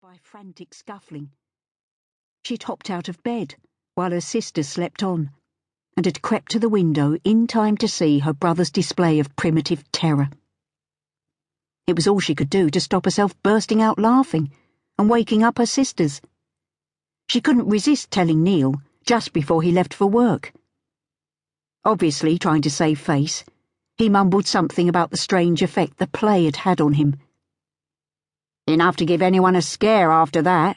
by frantic scuffling. She'd hopped out of bed while her sister slept on, and had crept to the window in time to see her brother's display of primitive terror. It was all she could do to stop herself bursting out laughing and waking up her sisters. She couldn't resist telling Neil just before he left for work. Obviously trying to save face, he mumbled something about the strange effect the play had had on him. Enough to give anyone a scare after that.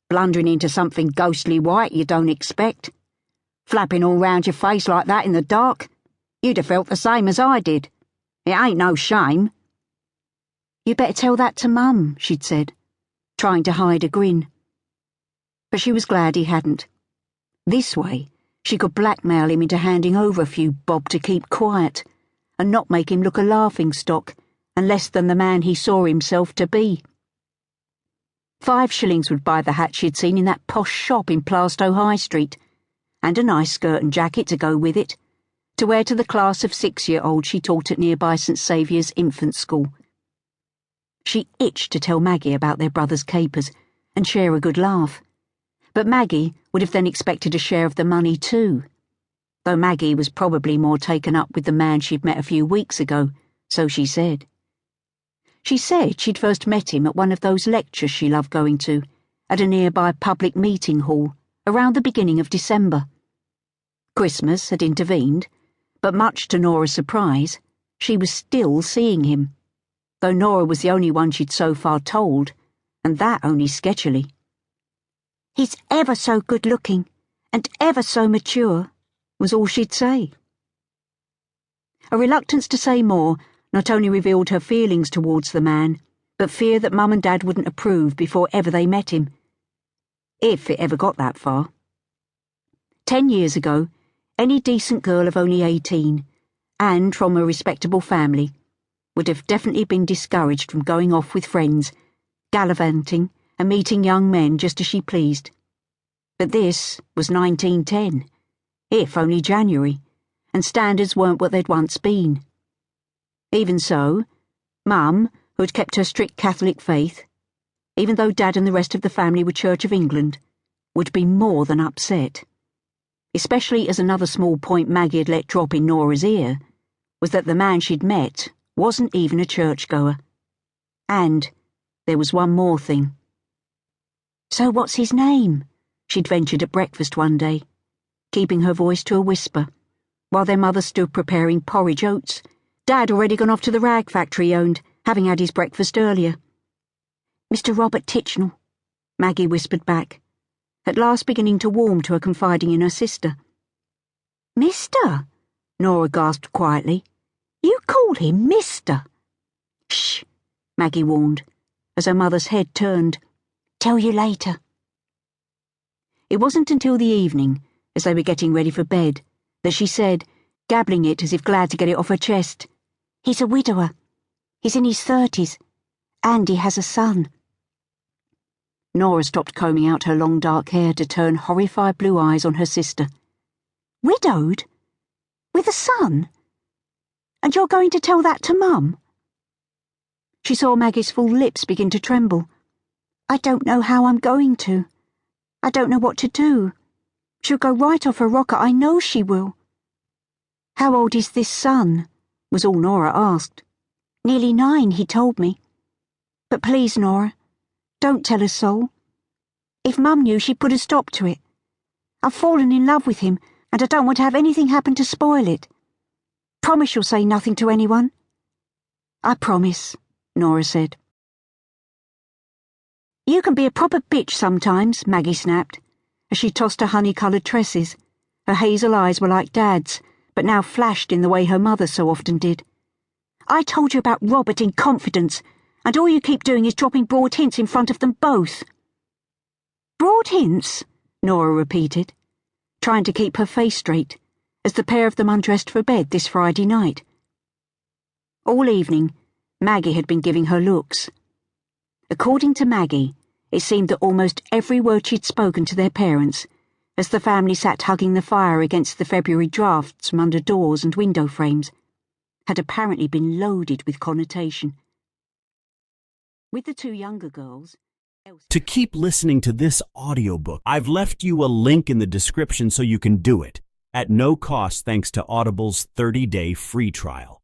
Blundering into something ghostly white you don't expect. Flapping all round your face like that in the dark. You'd have felt the same as I did. It ain't no shame. "You'd better tell that to Mum," she'd said, trying to hide a grin. But she was glad he hadn't. This way, she could blackmail him into handing over a few bob to keep quiet, and not make him look a laughingstock and less than the man he saw himself to be. 5 shillings would buy the hat she'd seen in that posh shop in Plaistow High Street, and a nice skirt and jacket to go with it, to wear to the class of 6-year-olds she taught at nearby St Saviour's infant school. She itched to tell Maggie about their brother's capers and share a good laugh, but Maggie would have then expected a share of the money too, though Maggie was probably more taken up with the man she'd met a few weeks ago, so she said. She said she'd first met him at one of those lectures she loved going to, at a nearby public meeting hall, around the beginning of December. Christmas had intervened, but much to Nora's surprise, she was still seeing him, though Nora was the only one she'd so far told, and that only sketchily. "He's ever so good-looking, and ever so mature," was all she'd say. A reluctance to say more not only revealed her feelings towards the man, but fear that Mum and Dad wouldn't approve before ever they met him. If it ever got that far. 10 years ago, any decent girl of only 18, and from a respectable family, would have definitely been discouraged from going off with friends, gallivanting and meeting young men just as she pleased. But this was 1910, if only January, and standards weren't what they'd once been. Even so, Mum, who had kept her strict Catholic faith, even though Dad and the rest of the family were Church of England, would be more than upset. Especially as another small point Maggie had let drop in Nora's ear was that the man she'd met wasn't even a churchgoer. And there was one more thing. "So what's his name?" she'd ventured at breakfast one day, keeping her voice to a whisper, while their mother stood preparing porridge oats. Dad already gone off to the rag factory he owned, having had his breakfast earlier. "Mr. Robert Titchnell," Maggie whispered back, at last beginning to warm to her confiding in her sister. "Mister?" Nora gasped quietly. "You call him Mister?" "Shh," Maggie warned, as her mother's head turned. "Tell you later." It wasn't until the evening, as they were getting ready for bed, that she said, gabbling it as if glad to get it off her chest, "He's a widower. He's in his 30s, and he has a son." Nora stopped combing out her long dark hair to turn horrified blue eyes on her sister. "Widowed? With a son? And you're going to tell that to Mum?" She saw Maggie's full lips begin to tremble. "I don't know how I'm going to. I don't know what to do. She'll go right off her rocker, I know she will." "How old is this son?" was all Nora asked. "Nearly 9, he told me. But please, Nora, don't tell a soul. If Mum knew, she'd put a stop to it. I've fallen in love with him, and I don't want to have anything happen to spoil it. Promise you'll say nothing to anyone." "I promise," Nora said. "You can be a proper bitch sometimes," Maggie snapped, as she tossed her honey-coloured tresses. Her hazel eyes were like Dad's, but now flashed in the way her mother so often did. "I told you about Robert in confidence, and all you keep doing is dropping broad hints in front of them both." "Broad hints?" Nora repeated, trying to keep her face straight, as the pair of them undressed for bed this Friday night. All evening, Maggie had been giving her looks. According to Maggie, it seemed that almost every word she'd spoken to their parents, as the family sat hugging the fire against the February drafts from under doors and window frames, had apparently been loaded with connotation. With the 2 younger girls, else. To keep listening to this audiobook, I've left you a link in the description so you can do it at no cost thanks to Audible's 30-day free trial.